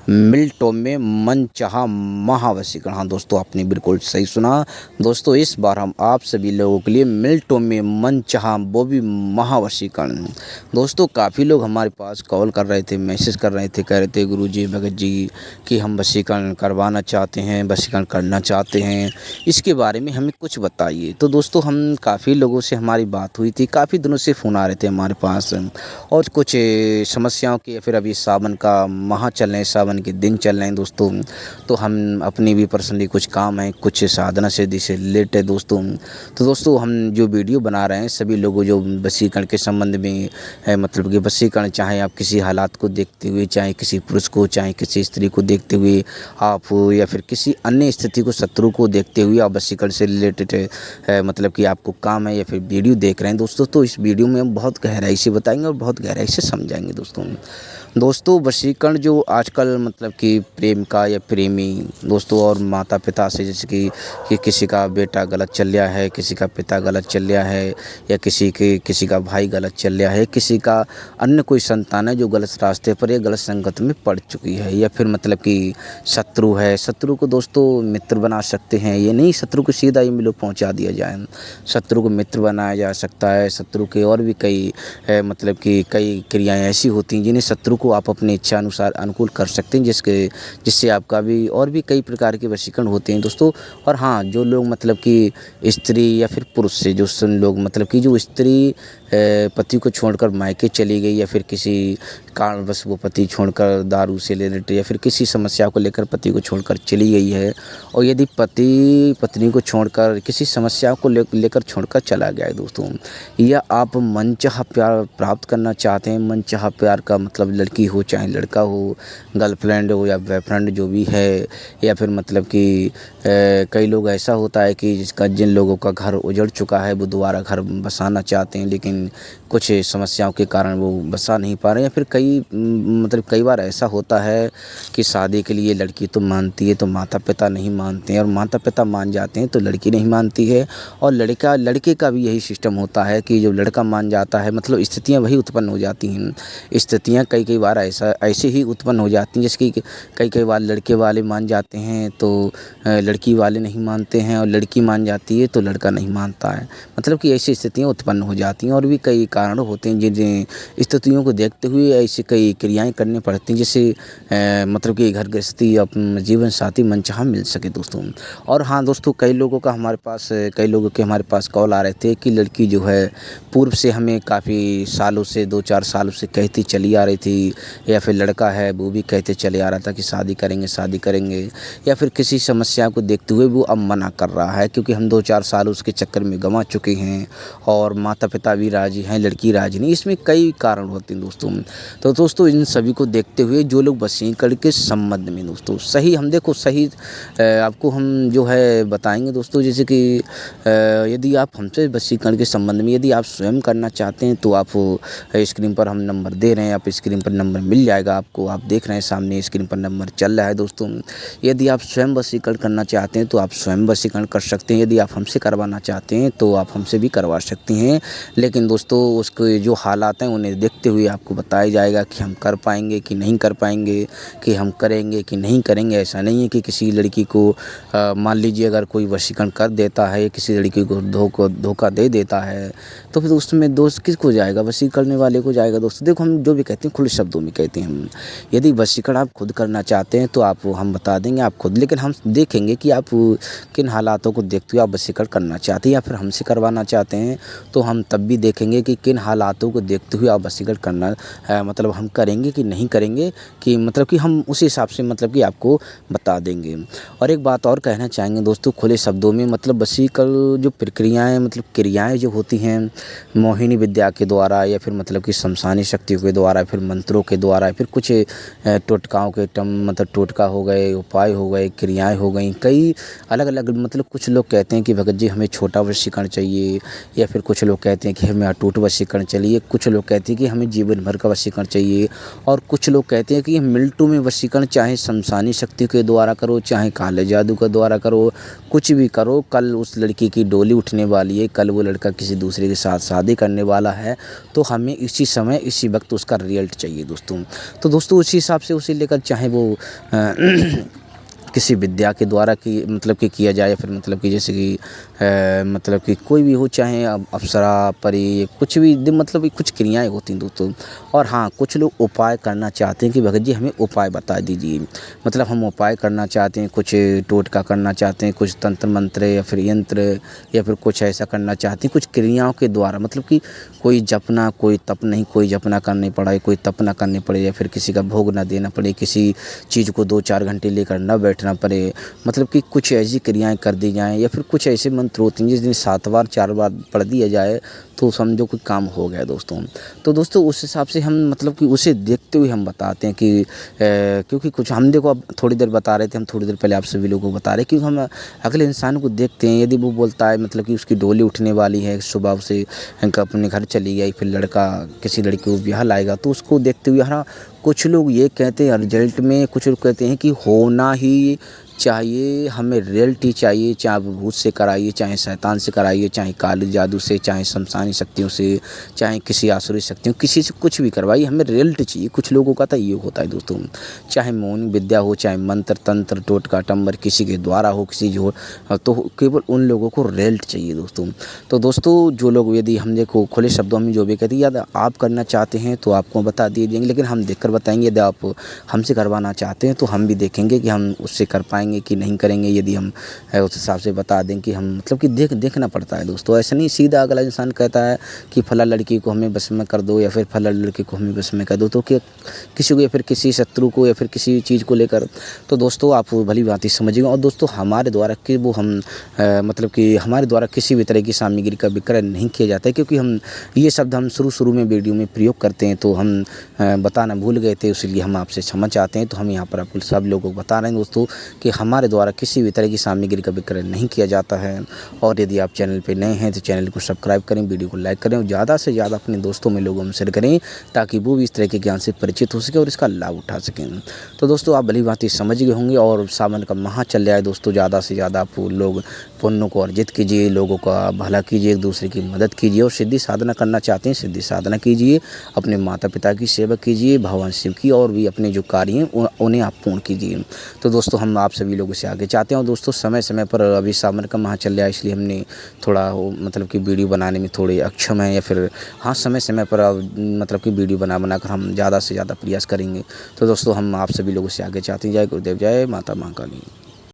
मिल्टो में मनचाहा महावशीकरण। हाँ दोस्तों, आपने बिल्कुल सही सुना। दोस्तों, इस बार हम आप सभी लोगों के लिए मिल्टो में मनचाहा वो भी महावशीकरण। दोस्तों, काफ़ी लोग हमारे पास कॉल कर रहे थे, मैसेज कर रहे थे, कह रहे थे गुरुजी भगत जी कि हम वशीकरण करवाना चाहते हैं, वशीकरण करना चाहते हैं, इसके बारे में हमें कुछ बताइए। तो दोस्तों, हम काफ़ी लोगों से हमारी बात हुई थी, काफ़ी दिनों से फ़ोन आ रहे थे हमारे पास और कुछ समस्याओं के, फिर अभी सावन का माह चल रहे हैं, सावन के दिन चल रहे हैं दोस्तों। तो हम अपनी भी पर्सनली कुछ काम है, कुछ साधना सिद्धि से रिलेटेड है दोस्तों। तो दोस्तों, हम जो वीडियो बना रहे हैं सभी लोगों जो वशीकरण के संबंध में है, मतलब कि वशीकरण चाहे आप किसी हालात को देखते हुए, चाहे किसी पुरुष को, चाहे किसी स्त्री को देखते हुए आप हो, या फिर किसी अन्य स्थिति को, शत्रु को देखते हुए आप वशीकरण से रिलेटेड है, मतलब कि आपको काम है या फिर वीडियो देख रहे हैं दोस्तों। तो इस वीडियो में हम बहुत गहराई से बताएंगे और बहुत गहराई से समझाएंगे दोस्तों। वशीकरण जो आजकल मतलब कि प्रेम का या प्रेमी दोस्तों और माता पिता से, जैसे कि किसी का बेटा गलत चल रहा है, किसी का पिता गलत चल रहा है, या किसी का भाई गलत चल रहा है, किसी का अन्य कोई संतान है जो गलत रास्ते पर या गलत संगत में पड़ चुकी है, या फिर मतलब कि शत्रु है। शत्रु को दोस्तों मित्र बना सकते हैं, ये नहीं शत्रु को सीधा ही मिलो पहुंचा दिया जाए। शत्रु को मित्र बनाया जा सकता है। शत्रु के और भी कई मतलब कि कई क्रियाएं ऐसी होती हैं जिन्हें शत्रु को आप अपनी इच्छा अनुसार अनुकूल कर सकते हैं, जिससे आपका भी और भी कई प्रकार के वशीकरण होते हैं दोस्तों। और हाँ, जो लोग मतलब कि स्त्री या फिर पुरुष से जो सुन लोग मतलब कि जो स्त्री पति को छोड़कर मायके चली गई, या फिर किसी कारणवश वो पति छोड़कर दारू से रिलेटेड या फिर किसी समस्या को लेकर पति को छोड़कर चली गई है, और यदि पति पत्नी को छोड़कर किसी समस्या को लेकर छोड़कर चला गया है दोस्तों, या आप मनचाहा प्यार प्राप्त करना चाहते हैं। मनचाहा प्यार का मतलब लड़की हो चाहे लड़का हो, गर्लफ्रेंड हो या बॉयफ्रेंड जो भी है, या फिर मतलब कि कई लोग ऐसा होता है कि जिन लोगों का घर उजड़ चुका है वो दोबारा घर बसाना चाहते हैं, लेकिन कुछ समस्याओं के कारण वो बसा नहीं पा रहे हैं। या फिर कई बार ऐसा होता है कि शादी के लिए लड़की तो मानती है तो माता पिता नहीं मानते हैं, और माता पिता मान जाते हैं तो लड़की नहीं मानती है, और लड़के का भी यही सिस्टम होता है कि जो लड़का मान जाता है, मतलब स्थितियाँ वही उत्पन्न हो जाती हैं। स्थितियाँ कई बार ऐसे ही उत्पन्न हो जाती हैं, जैसे कि कई बार लड़के वाले मान जाते हैं तो लड़की वाले नहीं मानते हैं, और लड़की मान जाती है तो लड़का नहीं मानता है। मतलब कि ऐसी स्थितियाँ उत्पन्न हो जाती हैं, और भी कई कारण होते हैं जिन स्थितियों को देखते हुए ऐसी कई क्रियाएं करनी पड़ती हैं, जिससे मतलब कि घर गृहस्थी अपना जीवन साथी मनचाहा मिल सके दोस्तों। और हाँ दोस्तों, कई लोगों के हमारे पास कॉल आ रहे थे कि लड़की जो है पूर्व से हमें काफ़ी सालों से 2-4 सालों से कहती चली आ रही थी, या फिर लड़का है वो भी कहते चले आ रहा था कि शादी करेंगे, या फिर किसी समस्या को देखते हुए वो अब मना कर रहा है, क्योंकि हम 2-4 साल उसके चक्कर में गंवा चुके हैं, और माता पिता भी राजी हैं, लड़की राजी नहीं। इसमें कई कारण होते हैं दोस्तों। तो दोस्तों, इन सभी को देखते हुए जो लोग वशीकरण के संबंध में दोस्तों सही आपको हम जो है बताएंगे दोस्तों, जैसे कि यदि आप हमसे वशीकरण के संबंध में यदि आप स्वयं करना चाहते हैं तो आप स्क्रीन पर हम नंबर दे रहे हैं, आप स्क्रीन पर नंबर मिल जाएगा आपको, आप देख रहे हैं सामने स्क्रीन पर नंबर चल रहा है दोस्तों। यदि आप स्वयं वशीकरण करना चाहते हैं तो आप स्वयं वशीकरण कर सकते हैं। यदि आप हमसे करवाना चाहते हैं तो आप हमसे भी करवा सकते हैं, लेकिन दोस्तों उसके जो हालात हैं उन्हें देखते हुए आपको बताया जाएगा कि हम कर पाएंगे कि नहीं कर पाएंगे, कि हम करेंगे कि नहीं करेंगे। ऐसा नहीं है कि किसी लड़की को मान लीजिए अगर कोई वशीकरण कर देता है, किसी लड़की को धोखा दे देता है, तो फिर उसमें दोष किसको जाएगा? वशीकरण करने वाले को जाएगा दोस्तों। देखो, हम जो भी कहते हैं खुले शब्दों में कहते हैं हम, यदि वशीकरण आप खुद करना चाहते हैं तो आप हम बता देंगे आप खुद, लेकिन हम देखेंगे कि आप किन हालातों को देखते हुए आप वशीकरण करना चाहते हैं, या फिर हमसे करवाना चाहते हैं तो हम तब भी देखेंगे कि किन हालातों को देखते हुए आप वशीकरण करना मतलब हम करेंगे कि नहीं करेंगे, कि मतलब कि हम उसी हिसाब से मतलब कि आपको बता देंगे। और एक बात और कहना चाहेंगे दोस्तों खुले शब्दों में, मतलब वशीकरण जो प्रक्रियाएं मतलब क्रियाएं जो होती हैं मोहिनी विद्या के द्वारा, या फिर मतलब कि शमशानी शक्तियों के द्वारा, फिर मंत्रों के द्वारा, फिर कुछ टोटकाओं के मतलब टोटका हो गए, उपाय हो गए, क्रियाएं हो गई, कई अलग अलग। मतलब कुछ लोग कहते हैं कि भगत जी हमें छोटा वशीकरण चाहिए, या फिर कुछ लोग कहते हैं कि हमें अटूट वशीकरण चाहिए, कुछ लोग कहते हैं कि हमें जीवन भर का वशीकरण चाहिए, और कुछ लोग कहते हैं कि मिल्टो में वशीकरण चाहे शमशानी शक्ति के द्वारा करो, चाहे काले जादू के द्वारा करो, कुछ भी करो, कल उस लड़की की डोली उठने वाली है, कल वो लड़का किसी दूसरे के साथ शादी करने वाला है, तो हमें इसी समय इसी वक्त उसका रिजल्ट चाहिए। चाहिए दोस्तों। तो दोस्तों उसी हिसाब से उसे लेकर चाहे वो किसी विद्या के द्वारा की मतलब कि किया जाए, या फिर मतलब कि जैसे कि मतलब कि कोई भी हो, चाहे अप्सरा परी कुछ भी मतलब कि कुछ क्रियाएं होती हैं दोस्तों। और हाँ, कुछ लोग उपाय करना चाहते हैं कि भगत जी हमें उपाय बता दीजिए, मतलब हम उपाय करना चाहते हैं, कुछ टोटका करना चाहते हैं, कुछ तंत्र मंत्र या फिर यंत्र या फिर कुछ ऐसा करना चाहते हैं कुछ क्रियाओं के द्वारा, मतलब कि कोई जपना कोई तप नहीं, कोई जपना करनी पड़े कोई तप ना करनी पड़े, या फिर किसी का भोग ना देना पड़े, किसी चीज़ को 2-4 घंटे लेकर न बैठना पड़े, मतलब कि कुछ ऐसी क्रियाएं कर दी जाएं, या फिर कुछ ऐसे मंत्र होते हैं जिस दिन 7 बार 4 बार पढ़ दिया जाए तो समझो कोई काम हो गया दोस्तों। तो दोस्तों उस हिसाब से हम मतलब कि उसे देखते हुए हम बताते हैं कि क्योंकि कुछ हम देखो अब थोड़ी देर बता रहे थे, हम थोड़ी देर पहले आप सभी लोगों को बता रहे, क्योंकि हम अगले इंसान को देखते हैं, यदि वो बोलता है मतलब कि उसकी डोली उठने वाली है, सुबह से अपने घर चली गई, फिर लड़का किसी लड़की को ब्याह लाएगा, तो उसको देखते हुए हाँ कुछ लोग ये कहते हैं रिजल्ट में, कुछ लोग कहते हैं कि होना ही चाहिए, हमें रियलिटी चाहिए, चाहे भूत से कराइए, चाहे शैतान से कराइए, चाहे काली जादू से, चाहे शमशानी शक्तियों से, चाहे किसी आसुरी शक्तियों, किसी से कुछ भी करवाइए, हमें रियलिटी चाहिए। कुछ लोगों का तो ये होता है दोस्तों, चाहे मौन विद्या हो, चाहे मंत्र तंत्र टोटका टंबर किसी के द्वारा हो, किसी जो हो, तो केवल उन लोगों को रियलिटी चाहिए दोस्तों। तो दोस्तों जो लोग यदि हम देखो खुले शब्दों में जो भी कहते हैं, यदि आप करना चाहते हैं तो आपको बता दिए जाएंगे, लेकिन हम देखकर बताएंगे। यदि आप हमसे करवाना चाहते हैं तो हम भी देखेंगे कि हम उससे कर पाएंगे कि नहीं करेंगे। यदि हम उस हिसाब से बता दें कि हम मतलब कि देखना पड़ता है दोस्तों, ऐसा नहीं सीधा अगला इंसान कहता है कि फला लड़की को हमें बस में कर दो, या फिर फला लड़के को हमें बस में कर दो, तो क्या किसी को या फिर किसी शत्रु को या फिर किसी चीज़ को लेकर, तो दोस्तों आप भली बात ही समझिएगा। और दोस्तों हमारे द्वारा कि वो हम मतलब कि हमारे द्वारा किसी भी तरह की सामग्री का विक्रय नहीं किया जाता है, क्योंकि हम ये शब्द हम शुरू में वीडियो में प्रयोग करते हैं, तो हम बताना भूल गए थे, इसलिए हम आपसे क्षमा चाहते हैं। तो हम यहाँ पर आपको सब लोगों को बता रहे हैं दोस्तों कि हमारे द्वारा किसी भी तरह की सामग्री का विक्रय नहीं किया जाता है। और यदि आप चैनल पे नए हैं तो चैनल को सब्सक्राइब करें, वीडियो को लाइक करें और ज़्यादा से ज़्यादा अपने दोस्तों में लोगों में शेयर करें, ताकि वो भी इस तरह के ज्ञान से परिचित हो सके और इसका लाभ उठा सकें। तो दोस्तों आप भली बात समझ गए होंगे, और सावन का माह चल रहा है दोस्तों, ज़्यादा से ज़्यादा आप लोग पुण्य को अर्जित कीजिए, लोगों का भला कीजिए, एक दूसरे की मदद कीजिए, और सिद्धि साधना करना चाहते हैं सिद्धि साधना कीजिए, अपने माता पिता की सेवा कीजिए, भगवान शिव की, और भी अपने जो कार्य हैं उन्हें आप पूर्ण कीजिए। तो दोस्तों हम आप सभी लोगों से आगे चाहते हैं। और दोस्तों समय पर अभी सावन का माह चल रहा है, इसलिए हमने थोड़ा मतलब कि वीडियो बनाने में थोड़े अक्षम है, या फिर हाँ समय पर मतलब कि वीडियो बनाकर हम ज़्यादा से ज़्यादा प्रयास करेंगे। तो दोस्तों हम आप सभी लोगों से आगे चाहते हैं। जय गुरुदेव, जय माता महाकाली।